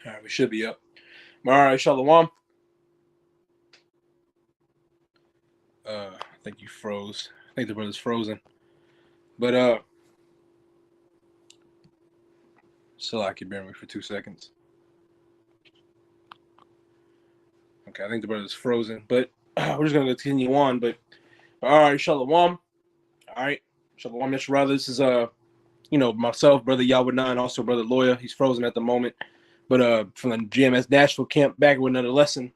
All right, we should be up. All right, Shalom. I think you froze. I think the brother's frozen. But still, I can bear me for 2 seconds. Okay, I think the brother's frozen. But we're just gonna continue on. But all right, Shalom. All right, Shalom, Yeshua. This is myself, brother Yahweh and also brother Lawyer. He's frozen at the moment. But from the GMS Nashville camp, back with another lesson.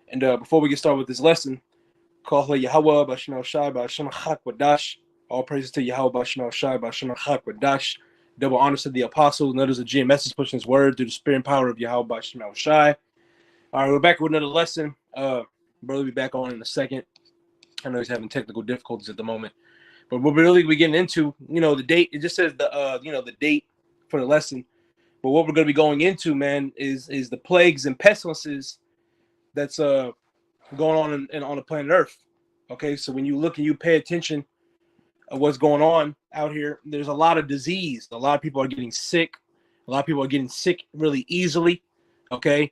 And before we get started with this lesson, call Yahweh Bashim Shai Bashim Chak Wadash. All praises to Yahweh Bashim Shai Bashim Chak Wadash. Double honors to the apostles and others of GMS is pushing his word through the spirit and power of Yahweh Bashim Shai. All right, we're back with another lesson. Brother will be back on in a second. I know he's having technical difficulties at the moment. But what we're really getting into, the date, it just says the date for the lesson. But what we're going to be going into, man, is the plagues and pestilences that's going on the planet Earth. Okay, so when you look and you pay attention of what's going on out here, there's a lot of disease. A lot of people are getting sick. A lot of people are getting sick really easily. Okay,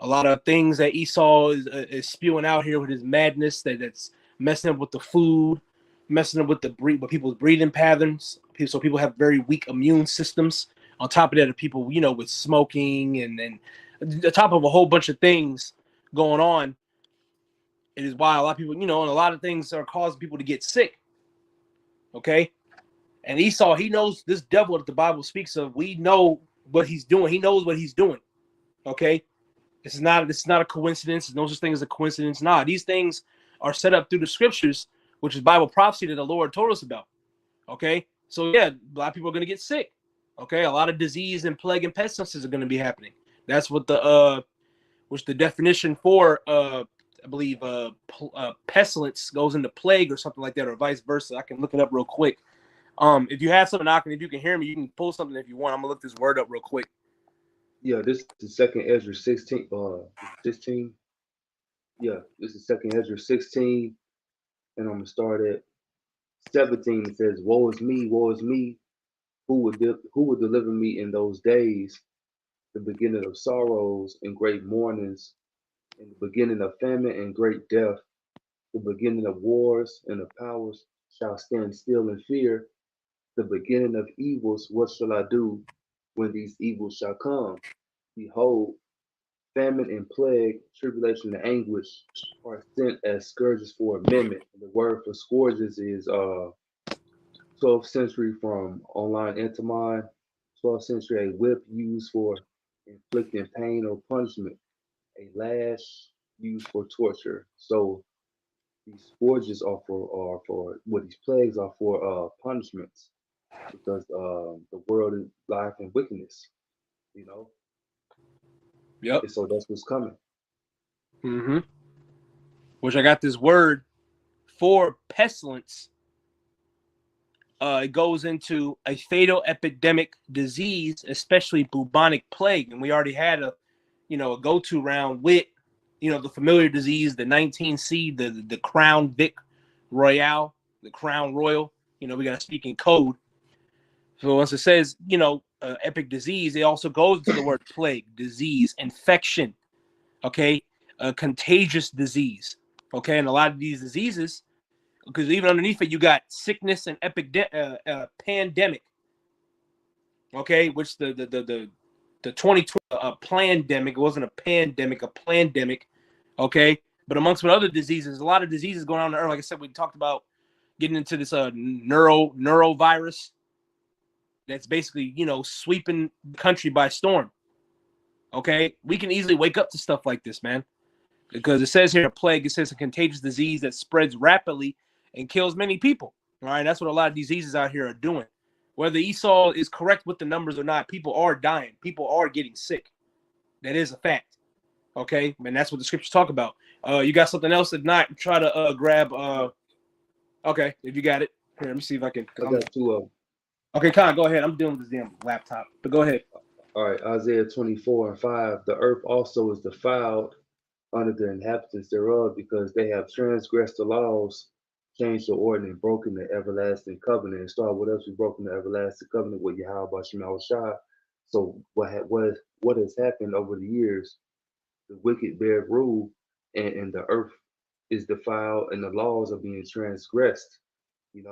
a lot of things that Esau is spewing out here with his madness that's messing up with the food, messing up with with people's breathing patterns. So people have very weak immune systems. On top of that, people with smoking and the top of a whole bunch of things going on. It is why a lot of people, and a lot of things are causing people to get sick. Okay, and Esau, he knows this devil that the Bible speaks of. We know what he's doing. He knows what he's doing. Okay, this is not a coincidence. There's no such thing as a coincidence. Nah, these things are set up through the scriptures, which is Bible prophecy that the Lord told us about. Okay, so yeah, a lot of people are going to get sick. Okay, a lot of disease and plague and pestilences are going to be happening. That's what which the definition for I believe pestilence goes into plague or something like that, or vice versa. I can look it up real quick. If you have something knocking, if you can hear me, you can pull something if you want. I'm gonna look this word up real quick. Yeah, this is second Ezra 16. 16. Yeah, this is second Ezra 16. And I'm gonna start at 17. It says, woe is me, who would deliver me in those days, the beginning of sorrows and great mournings, and the beginning of famine and great death, the beginning of wars and the powers shall stand still in fear, the beginning of evils, what shall I do when these evils shall come? Behold, famine and plague, tribulation and anguish are sent as scourges for a minute. The word for scourges is 12th century from online Entomine, 12th century, a whip used for inflicting pain or punishment, a lash used for torture. So these scourges are for what these plagues are for punishments because the world is life and wickedness, you know. Yep. And so that's what's coming. Mm-hmm. Which I got this word for pestilence. It goes into a fatal epidemic disease, especially bubonic plague, and we already had a go-to round with the familiar disease, the 19C, the Crown Vic Royale, the Crown Royal. We got to speak in code. So once it says epic disease, it also goes into the word plague, disease, infection. Okay, a contagious disease. Okay, and a lot of these diseases, because even underneath it, you got sickness and pandemic. Okay, which the 2020 pandemic, it wasn't a pandemic, a pandemic. Okay, but amongst other diseases, a lot of diseases going on in the earth. Like I said, we talked about getting into this neurovirus that's basically sweeping the country by storm. Okay, we can easily wake up to stuff like this, man, because it says here a plague. It says a contagious disease that spreads rapidly and kills many people. All right, that's what a lot of diseases out here are doing. Whether Esau is correct with the numbers or not, people are dying. People are getting sick. That is a fact. Okay, and that's what the scriptures talk about. You got something else? If not, try to grab. Okay, if you got it, here, let me see if I can. I got two of them. Okay, Con, go ahead. I'm dealing with this damn laptop, but go ahead. All right, Isaiah 24 and 5. The earth also is defiled under the inhabitants thereof, because they have transgressed the laws, changed the ordinance, broken the everlasting covenant. And start with us, we broken the everlasting covenant with Yahweh Shema Shai. So what has happened over the years? The wicked bear rule, and the earth is defiled, and the laws are being transgressed. And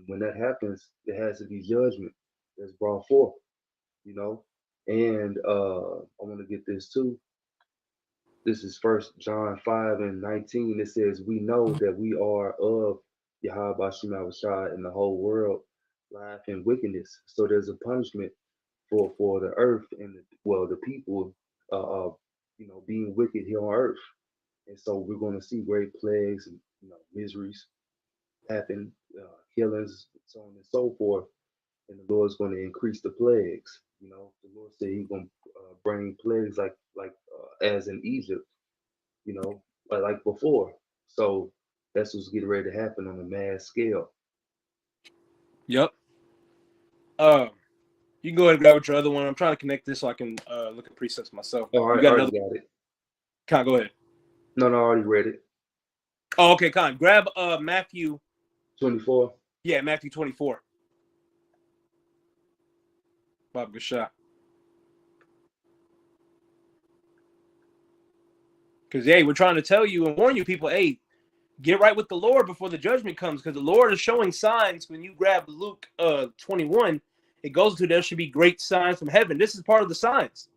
when that happens, there has to be judgment that's brought forth. You know, and I want to get this too. This is First John 5:19. It says, "We know that we are of Yahweh Shai, and the whole world lieth in wickedness." So there's a punishment for the earth and the people, uh, uh, being wicked here on earth. And so we're going to see great plagues and miseries happen, killings, so on and so forth. And the Lord's going to increase the plagues. The Lord said He's going to bring plagues like as in Egypt, like before. So that's what's getting ready to happen on a mass scale. Yep. You can go ahead and grab your other one. I'm trying to connect this so I can look at precepts myself. Oh, You I got already another? got it. Con, go ahead. No, I already read it. Oh, okay, Con. Grab Matthew 24. Yeah, Matthew 24. Bob, good shot. Because, hey, we're trying to tell you and warn you people, hey, get right with the Lord before the judgment comes, because the Lord is showing signs. When you grab Luke 21, it goes to there should be great signs from heaven. This is part of the signs.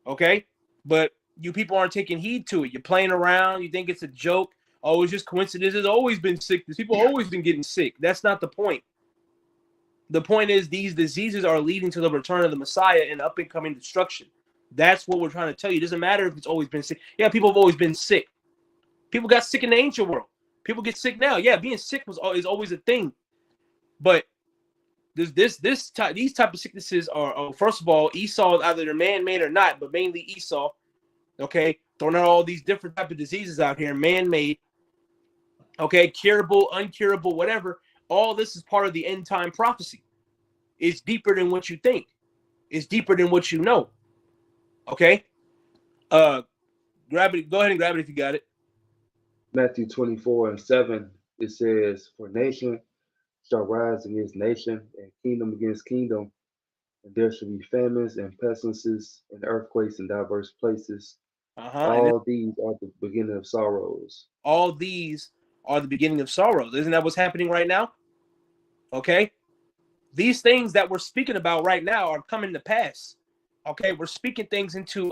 Okay? But you people aren't taking heed to it. You're playing around. You think it's a joke. Oh, it's just coincidence. There's always been sickness. People have always been getting sick. That's not the point. The point is these diseases are leading to the return of the Messiah and up and coming destruction. That's what we're trying to tell you. It doesn't matter if it's always been sick. Yeah, people have always been sick. People got sick in the ancient world. People get sick now. Yeah, being sick is always a thing. But these type of sicknesses are first of all, Esau, either they're man-made or not, but mainly Esau. Okay, throwing out all these different type of diseases out here, man-made. Okay, curable, uncurable, whatever. All this is part of the end time prophecy. It's deeper than what you think. It's deeper than what you know. Okay? Grab it. Go ahead and grab it if you got it. Matthew 24:7, it says, "For nation shall rise against nation, and kingdom against kingdom, and there shall be famines and pestilences and earthquakes in diverse places. All these are the beginning of sorrows." All these are the beginning of sorrows. Isn't that what's happening right now? Okay? These things that we're speaking about right now are coming to pass. Okay? We're speaking things into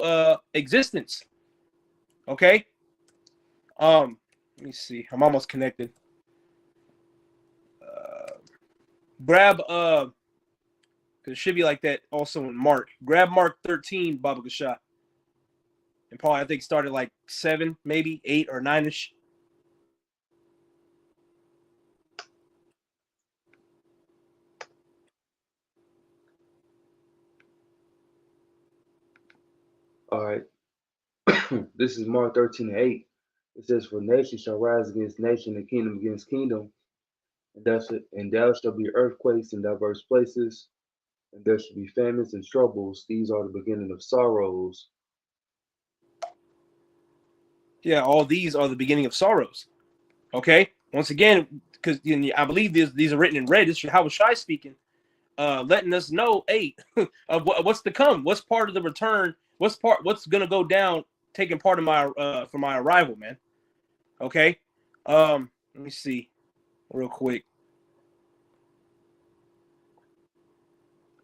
existence. Okay? Let me see. I'm almost connected. Grab it should be like that also in Mark. Grab Mark 13, Baba Gasha. And probably I think started like 7, maybe 8 or 9ish. All right. This is Mark 13:8. It says, "For nation shall rise against nation, and kingdom against kingdom, and there shall be earthquakes in diverse places, and there shall be famines and troubles. These are the beginning of sorrows." Yeah, all these are the beginning of sorrows. Okay? Once again, because I believe these are written in red. This is Howard Shai speaking, letting us know, hey, of what's to come. What's part of the return? What's gonna go down? Taking part of my for my arrival, man. Okay. Let me see, real quick.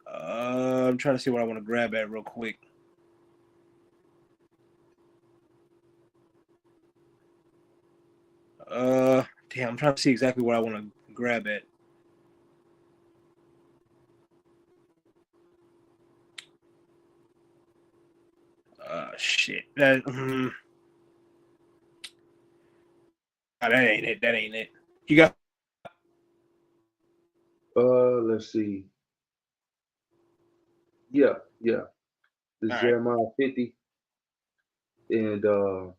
I'm trying to see what I want to grab at real quick. Damn, I'm trying to see exactly what I want to grab at. Shit. That ain't it. That ain't it. You got. Let's see. Yeah. This is Jeremiah 50, and let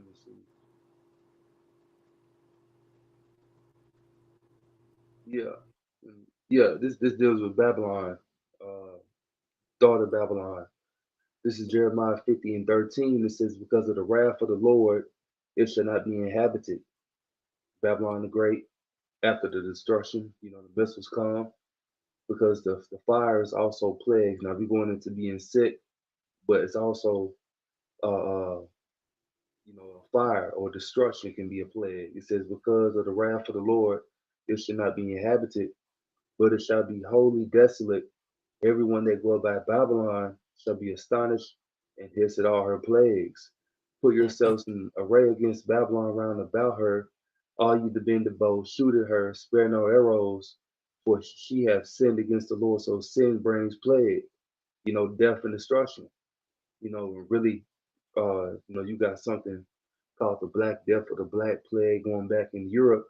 me see. This deals with Babylon, daughter Babylon. This is Jeremiah 50:13. It says, "Because of the wrath of the Lord, it shall not be inhabited." Babylon the Great, after the destruction, the missiles come, because the fire is also plagues. Now we're going into being sick, but it's also a fire or destruction can be a plague. It says, because of the wrath of the Lord, it shall not be inhabited, but it shall be wholly desolate. Everyone that go by Babylon shall be astonished and hiss at all her plagues. Put yourselves in array against Babylon round about her. All you that bend the bow, shoot at her, spare no arrows, for she hath sinned against the Lord. So sin brings plague, death and destruction. Really, you got something called the Black Death or the Black Plague going back in Europe.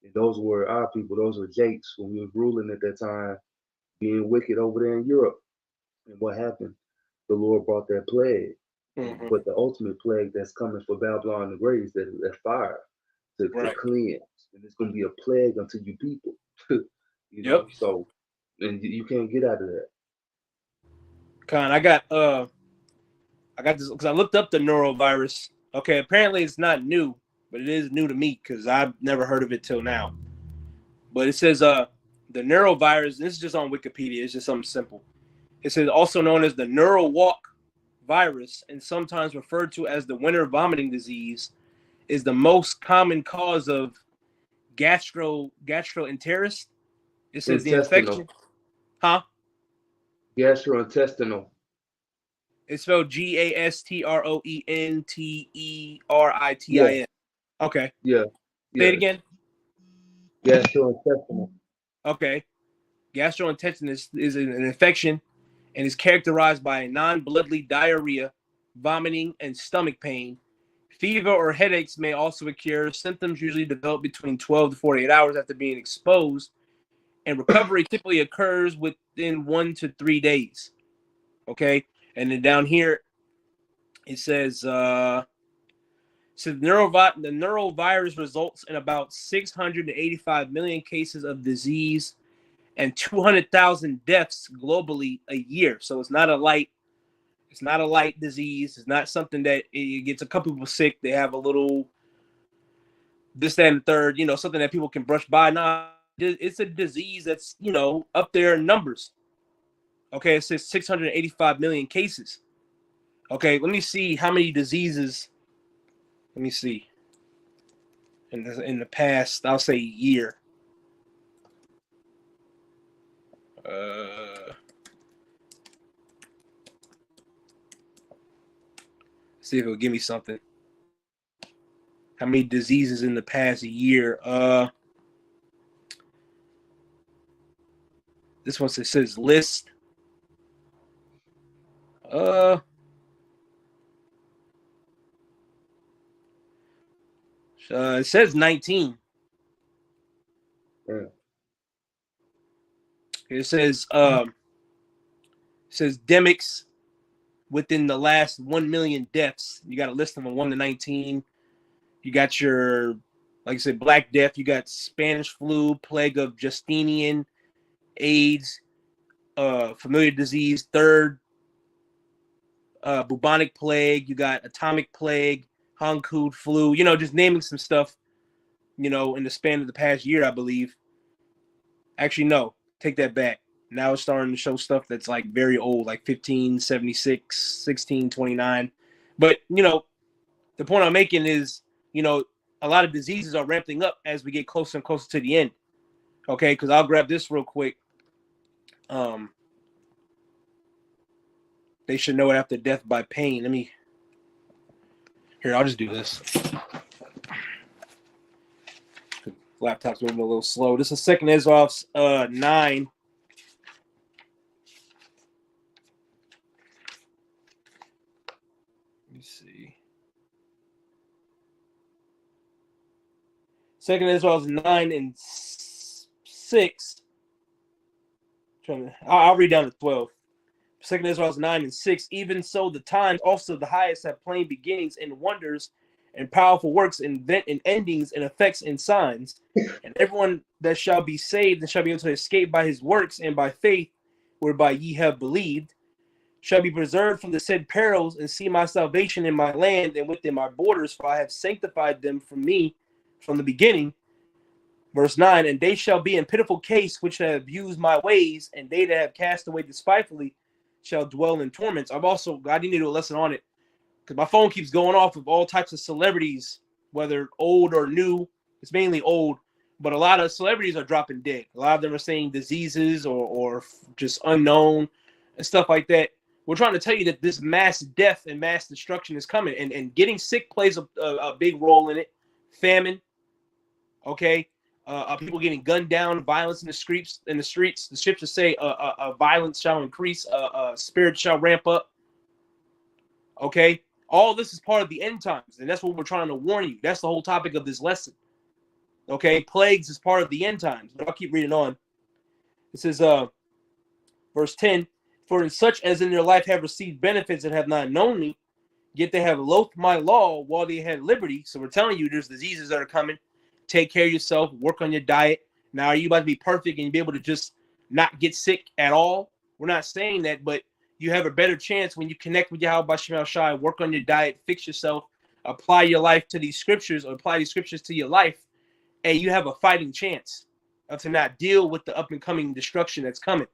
And those were our people, those were Jakes when we was ruling at that time, being wicked over there in Europe. And what happened? The Lord brought that plague. Mm-hmm. But the ultimate plague that's coming for Babylon the Great is that fire to cleanse. And it's going to be a plague unto you people. So, and you can't get out of that. Con, I got this because I looked up the norovirus. Okay, apparently it's not new, but it is new to me because I've never heard of it till now. But it says the norovirus, this is just on Wikipedia, it's just something simple. It says also known as the neurowalk virus and sometimes referred to as the winter vomiting disease, is the most common cause of gastroenteritis. It says the infection. Huh? Gastrointestinal. It's spelled GASTROENTERITIS. Okay. Yeah. Say it again. Gastrointestinal. Okay. Gastroenteritis is an infection and is characterized by non-bloodly diarrhea, vomiting, and stomach pain. Fever or headaches may also occur. Symptoms usually develop between 12 to 48 hours after being exposed, and recovery typically occurs within 1 to 3 days. Okay, and then down here it says the norovirus results in about 685 million cases of disease and 200,000 deaths globally a year. So it's not a light disease. It's not something that it gets a couple people sick. They have a little this, that, and third, something that people can brush by. Nah, it's a disease that's, up there in numbers. Okay, it says 685 million cases. Okay, let me see how many diseases. Let me see. In the past, I'll say year. See if it'll give me something. How many diseases in the past year? This one says list. It says 19. Yeah. It says demics within the last 1 million deaths. You got a list of them 1 to 19. You got your, like I said, Black Death. You got Spanish flu, plague of Justinian, AIDS, familiar disease, third, bubonic plague. You got atomic plague, Hong Kong flu. Just naming some stuff. In the span of the past year, I believe. Actually, no, take that back. Now it's starting to show stuff that's like very old, like 1576, 1629. But, the point I'm making is, a lot of diseases are ramping up as we get closer and closer to the end. Okay, because I'll grab this real quick. They should know it after death by pain. I'll just do this. Laptop's moving a little slow. This is 2nd Ezra's 9. Let me see. 2nd Ezra's 9 and 6. I'll read down to 12. 2nd Ezra's 9 and 6. Even so, the times also the highest have plain beginnings and wonders and powerful works, invent and endings and effects and signs. And everyone that shall be saved and shall be able to escape by his works and by faith, whereby ye have believed, shall be preserved from the said perils and see my salvation in my land and within my borders, for I have sanctified them from me from the beginning. Verse 9, and they shall be in pitiful case which have used my ways, and they that have cast away despitefully shall dwell in torments. I need to do a lesson on it because my phone keeps going off with all types of celebrities, whether old or new. It's mainly old, but a lot of celebrities are dropping dead. A lot of them are saying diseases or just unknown and stuff like that. We're trying to tell you that this mass death and mass destruction is coming, and getting sick plays a big role in it. Famine, okay, people getting gunned down, violence in the streets. The scriptures say, violence shall increase, spirit shall ramp up. Okay, all this is part of the end times, and that's what we're trying to warn you. That's the whole topic of this lesson. Okay, plagues is part of the end times. But I'll keep reading on. It says, verse 10, for in such as in their life have received benefits and have not known me, yet they have loathed my law while they had liberty. So we're telling you there's diseases that are coming. Take care of yourself, work on your diet. Now, are you about to be perfect and be able to just not get sick at all? We're not saying that, but you have a better chance when you connect with Yahweh B'Shem Shai, work on your diet, fix yourself, apply your life to these scriptures, or apply these scriptures to your life, and you have a fighting chance to not deal with the up and coming destruction that's coming.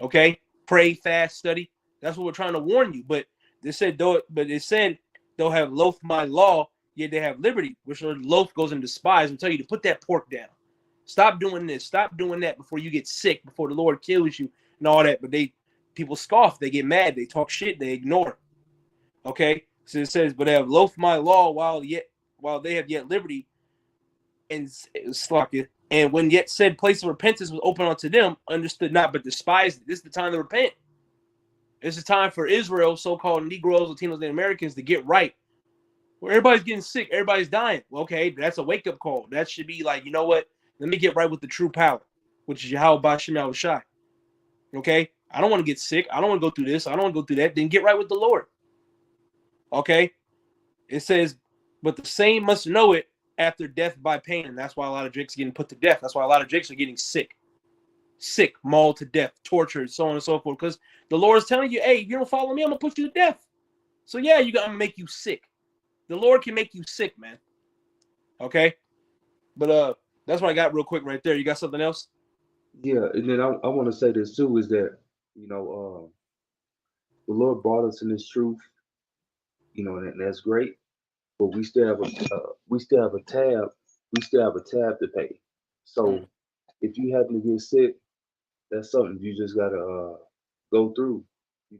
Okay? Pray, fast, study. That's what we're trying to warn you. But it said they'll have loathed my law, yet they have liberty, which loath goes in despise, and tell you to put that pork down. Stop doing this, stop doing that before you get sick, before the Lord kills you, and all that. But people scoff, they get mad, they talk shit, they ignore it. Okay? So it says, but they have loathed my law while they have yet liberty, and slack. And when yet said place of repentance was open unto them, understood not, but despised it. This is the time to repent. This is time for Israel, so-called Negroes, Latinos, and Americans to get right. Well, everybody's getting sick. Everybody's dying. Well, okay, that's a wake-up call. That should be like, you know what? Let me get right with the true power, which is Yahweh B'Shem Shai. Okay? I don't want to get sick. I don't want to go through this. I don't want to go through that. Then get right with the Lord. Okay? It says, but the same must know it after death by pain. And that's why a lot of Jakes are getting put to death. That's why a lot of Jakes are getting sick. Sick, mauled to death, tortured, so on and so forth. Because the Lord is telling you, hey, if you don't follow me, I'm going to put you to death. So yeah, I'm going to make you sick. The Lord can make you sick, man. Okay? But that's what I got real quick right there. You got something else? Yeah, and then I want to say this too, is that, the Lord brought us in this truth, and that's great, but we still have a tab to pay. So if you happen to get sick, that's something you just gotta go through.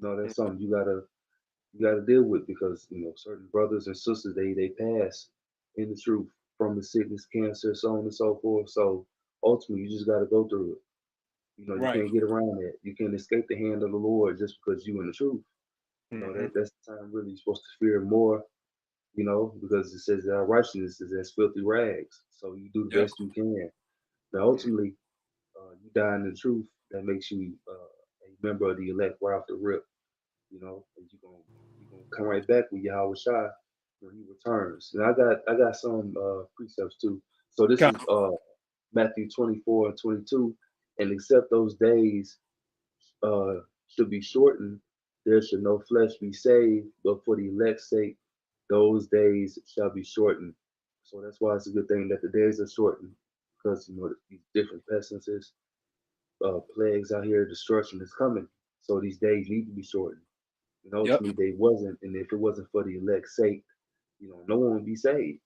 That's something you gotta deal with, because certain brothers and sisters, they pass in the truth from the sickness, cancer, so on and so forth. So ultimately, you just gotta go through it. You Right. can't get around that. You can't escape the hand of the Lord just because you in the truth. That's the time really you're supposed to fear more. Because it says our righteousness is as filthy rags. So you do the Yep. best you can. Now ultimately, you die in the truth. That makes you a member of the elect right off the rip. And you're gonna come right back with Yahweh Shai when he returns. And I got some precepts too. So this Okay. is Matthew 24 and 22. And except those days uh should be shortened, there should no flesh be saved, but for the elect's sake, those days shall be shortened. So that's why it's a good thing that the days are shortened, because these different pestilences, plagues out here, destruction is coming. So these days need to be shortened. And Yep. ultimately they wasn't, and if it wasn't for the elect's sake, no one would be saved.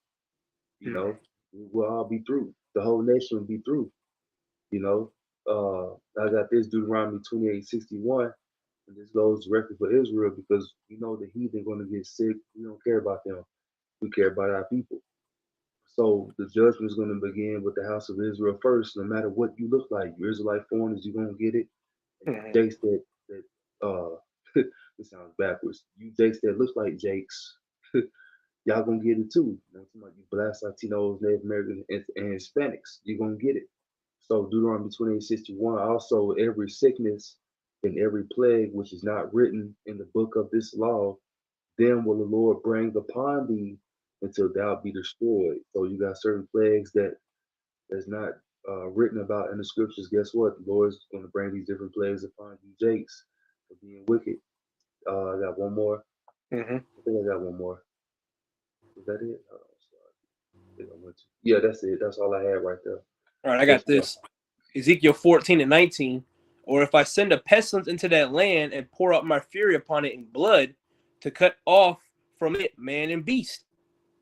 We'll all be through. The whole nation will be through. You know, I got this Deuteronomy 28:61, and this goes directly for Israel, because the heathen going to get sick. We don't care about them. We care about our people. So the judgment is going to begin with the house of Israel first. No matter what you look like, you Israelite foreigners, you're going to get it. And you Jakes that it sounds backwards. You Jakes that look like Jakes, y'all gonna get it too. You Black Latinos, Native Americans, and Hispanics, you're gonna get it. So Deuteronomy 28:61, also every sickness and every plague which is not written in the book of this law, then will the Lord bring upon thee until thou be destroyed. So you got certain plagues that's not written about in the scriptures. Guess what? The Lord is going to bring these different plagues upon you, Jakes, for being wicked. I got one more. Mm-hmm. I think I got one more. Was that it? Yeah, that's it. That's all I had right there. All right, I got this. Ezekiel 14:19. Or if I send a pestilence into that land and pour out my fury upon it in blood to cut off from it man and beast.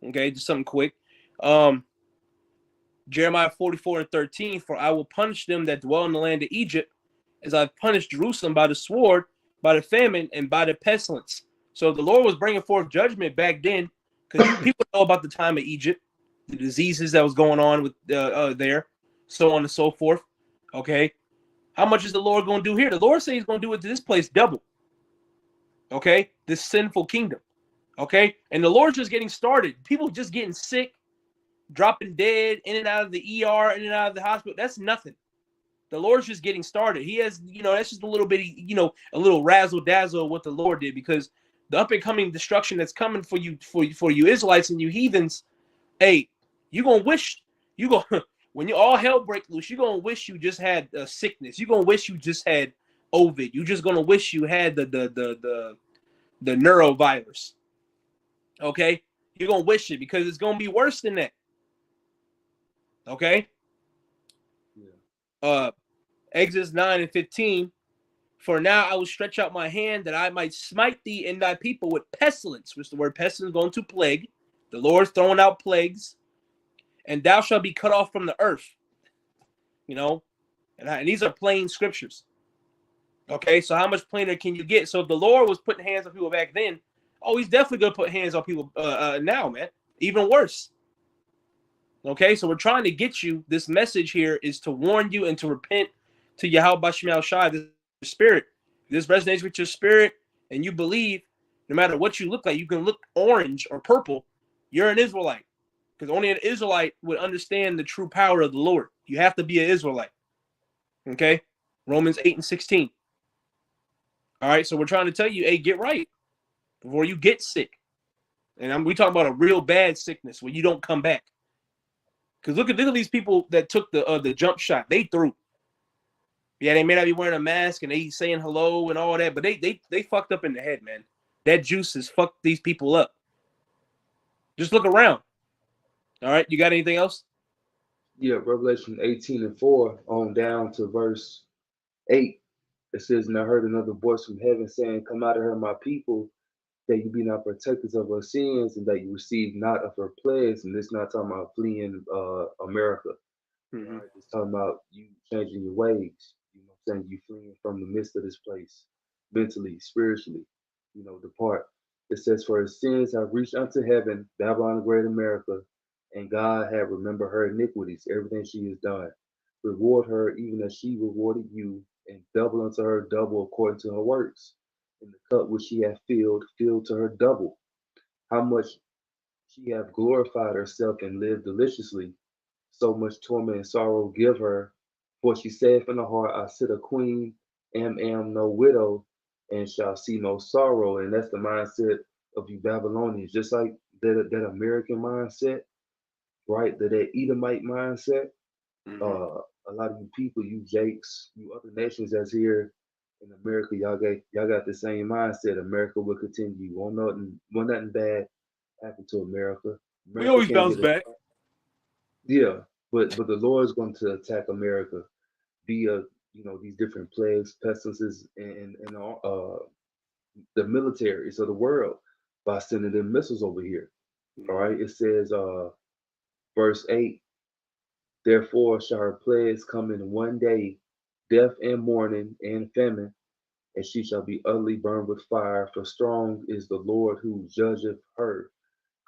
Okay, just something quick. Jeremiah 44:13. For I will punish them that dwell in the land of Egypt, as I've punished Jerusalem by the sword, by the famine, and by the pestilence. So the Lord was bringing forth judgment back then, because people know about the time of Egypt, the diseases that was going on with there, so on and so forth. Okay, how much is the Lord going to do here? The Lord says He's going to do it to this place double. Okay, this sinful kingdom. Okay, and the Lord's just getting started. People just getting sick, dropping dead, in and out of the ER, in and out of the hospital. That's nothing. The Lord's just getting started. He has, that's just a little bitty, a little razzle dazzle of what the Lord did, because the up and coming destruction that's coming for you Israelites and you heathens, hey, you gonna wish when you all hell break loose, you're gonna wish you just had a sickness. You're gonna wish you just had Ovid. You're just gonna wish you had the neurovirus. Okay, you're gonna wish it, because it's gonna be worse than that. Okay. Yeah. Exodus 9:15. For now I will stretch out my hand that I might smite thee and thy people with pestilence, which the word pestilence going to plague. The Lord's throwing out plagues, and thou shalt be cut off from the earth. And these are plain scriptures. Okay, so how much plainer can you get? So if the Lord was putting hands on people back then, He's definitely gonna put hands on people now, man. Even worse. Okay, so we're trying to get you. This message here is to warn you and to repent to Yahweh Shema Shai, the spirit. If this resonates with your spirit and you believe, no matter what you look like, you can look orange or purple, you're an Israelite. Because only an Israelite would understand the true power of the Lord. You have to be an Israelite. Okay? Romans 8:16. All right, so we're trying to tell you, hey, get right before you get sick. And we talking about a real bad sickness where you don't come back. Because look at these people that took the jump shot. They threw. Yeah, they may not be wearing a mask and they saying hello and all that, but they fucked up in the head, man. That juice has fucked these people up. Just look around. All right, you got anything else? Yeah, Revelation 18:4 on down to verse 8. It says, and I heard another voice from heaven saying, come out of her, my people, that you be not partakers of her sins, and that you receive not of her plagues. And this not talking about fleeing America. Mm-hmm. Right? It's talking about you changing your ways. You know what I'm saying? You fleeing from the midst of this place, mentally, spiritually, depart. It says, for her sins have reached unto heaven, Babylon, great America, and God have remembered her iniquities, everything she has done. Reward her even as she rewarded you, and double unto her double according to her works. And the cup which she hath filled to her double. How much she hath glorified herself and lived deliciously, so much torment and sorrow give her. For she saith in her heart, I sit a queen, am no widow, and shall see no sorrow. And that's the mindset of you Babylonians, just like that American mindset, right? That Edomite mindset. Mm-hmm. A lot of you people, you Jakes, you other nations that's here in America, y'all got the same mindset. America will continue. Won't nothing bad happen to America. We always bounce back. Yeah, but the Lord's going to attack America via these different plagues, pestilences, and the militaries of the world by sending them missiles over here. All right, it says verse 8. Therefore shall her plagues come in one day, death and mourning and famine, and she shall be utterly burned with fire. For strong is the Lord who judgeth her.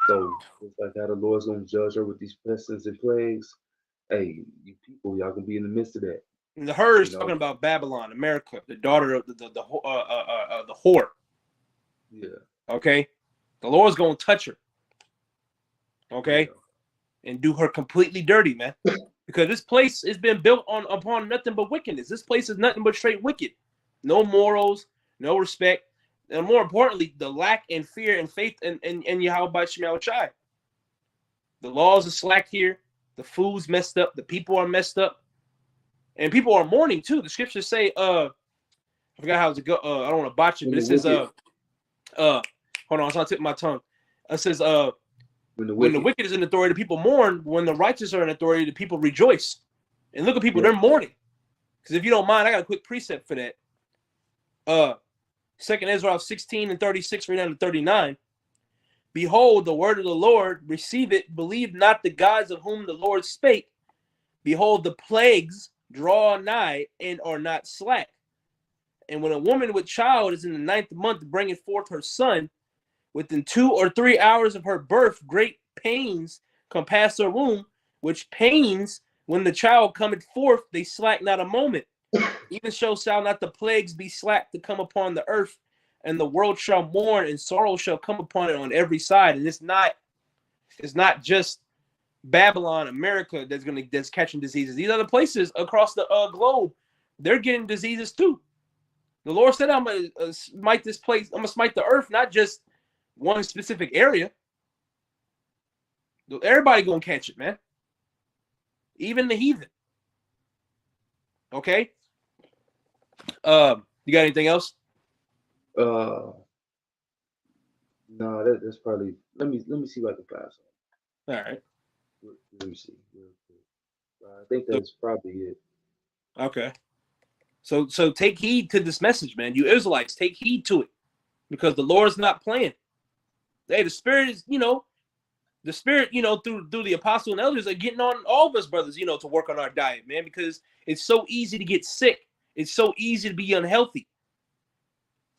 So it's like how the Lord's going to judge her with these pestilence and plagues. Hey, you people, y'all can be in the midst of that. And the her is talking about Babylon, America, the daughter of the whore. Yeah. Okay, the Lord's gonna touch her. Okay, yeah. And do her completely dirty, man. Because this place has been built upon nothing but wickedness. This place is nothing but straight wicked. No morals, no respect, and more importantly, the lack in fear and faith in Yahweh Shema Shai. The laws are slack here. The food's messed up. The people are messed up. And people are mourning too. The scriptures say, I forgot how to go. I don't want to botch it, but it says, hold on, it's on the tip of my tongue. It says, When the wicked is in authority, the people mourn. When the righteous are in authority, the people rejoice. And look at people, they're mourning. Because if you don't mind, I got a quick precept for that. 2nd Ezra 16:36, right down to 39. Behold, the word of the Lord, receive it, believe not the gods of whom the Lord spake. Behold, the plagues draw nigh and are not slack. And when a woman with child is in the 9th month, bringing forth her son, within 2 or 3 hours of her birth, great pains compass her womb, which pains, when the child cometh forth, they slack not a moment. Even so shall not the plagues be slack to come upon the earth, and the world shall mourn, and sorrow shall come upon it on every side. And it's not just Babylon, America that's catching diseases. These other places across the globe, they're getting diseases too. The Lord said, I'm gonna smite this place, I'm gonna smite the earth, not just one specific area. Everybody gonna catch it, man. Even the heathen. Okay. You got anything else? No, that's probably. Let me see if I can find something. All right. Let me see. I think that's probably it. Okay. So take heed to this message, man. You Israelites, take heed to it, because the Lord's not playing. Hey, the Spirit is, the Spirit, through the apostle and elders are getting on all of us, brothers, to work on our diet, man, because it's so easy to get sick. It's so easy to be unhealthy.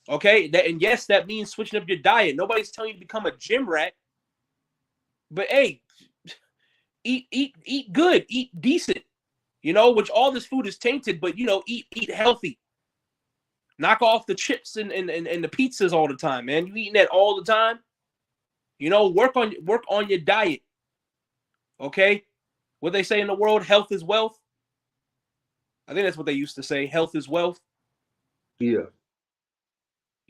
Okay, and yes, that means switching up your diet. Nobody's telling you to become a gym rat, but hey, eat good, eat decent. Which all this food is tainted, but eat healthy. Knock off the chips and the pizzas all the time, man. You eating that all the time. Work on your diet. Okay, what they say in the world, health is wealth. I think that's what they used to say. Health is wealth. Yeah.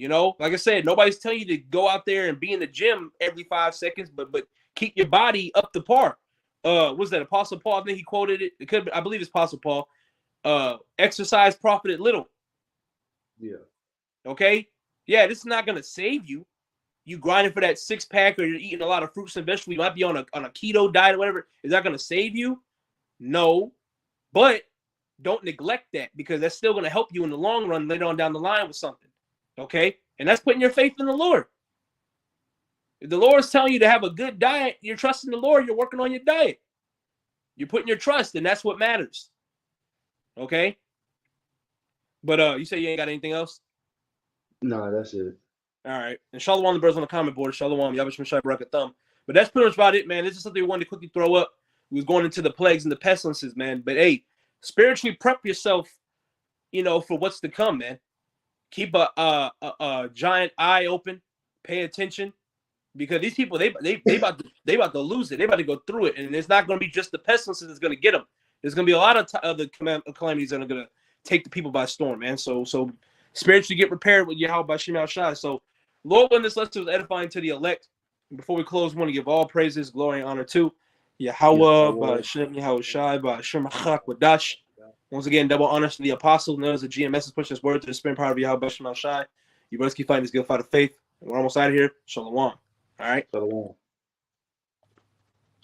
Like I said, nobody's telling you to go out there and be in the gym every 5 seconds, but keep your body up to par. Was that Apostle Paul? I think he quoted it. It could be, I believe it's Apostle Paul. Exercise profited little. Yeah. Okay. Yeah, this is not gonna save you. You grinding for that 6-pack, or you're eating a lot of fruits and vegetables. You might be on a keto diet or whatever. Is that gonna save you? No, but don't neglect that, because that's still gonna help you in the long run later on down the line with something. Okay, and that's putting your faith in the Lord. If the Lord's telling you to have a good diet, you're trusting the Lord, you're working on your diet. You're putting your trust, and that's what matters. Okay? But you say you ain't got anything else? No, that's it. All right. And Shalom, the brothers on the comment board. Shalom, Yavish Mishai Barak Thumb. But that's pretty much about it, man. This is something we wanted to quickly throw up. We was going into the plagues and the pestilences, man. But hey, spiritually prep yourself, for what's to come, man. Keep a giant eye open. Pay attention. Because these people, they about to lose it. They about to go through it, and it's not going to be just the pestilences that's going to get them. There's going to be a lot of other calamities that are going to take the people by storm, man. So spiritually get prepared with Yahweh Bashim Al-Shai. So Lord, when this lesson was edifying to the elect, before we close, we want to give all praises, glory, and honor to Yahweh Bashim Yahweh Shai Bashim Achak Wadash. Once again, double honors to the apostles, and those of GMS is pushing this word to the spirit power of Yahweh Bashim Al-Shai. You brothers keep fighting this good fight of faith. And we're almost out of here. Shalom. All right. Shalom.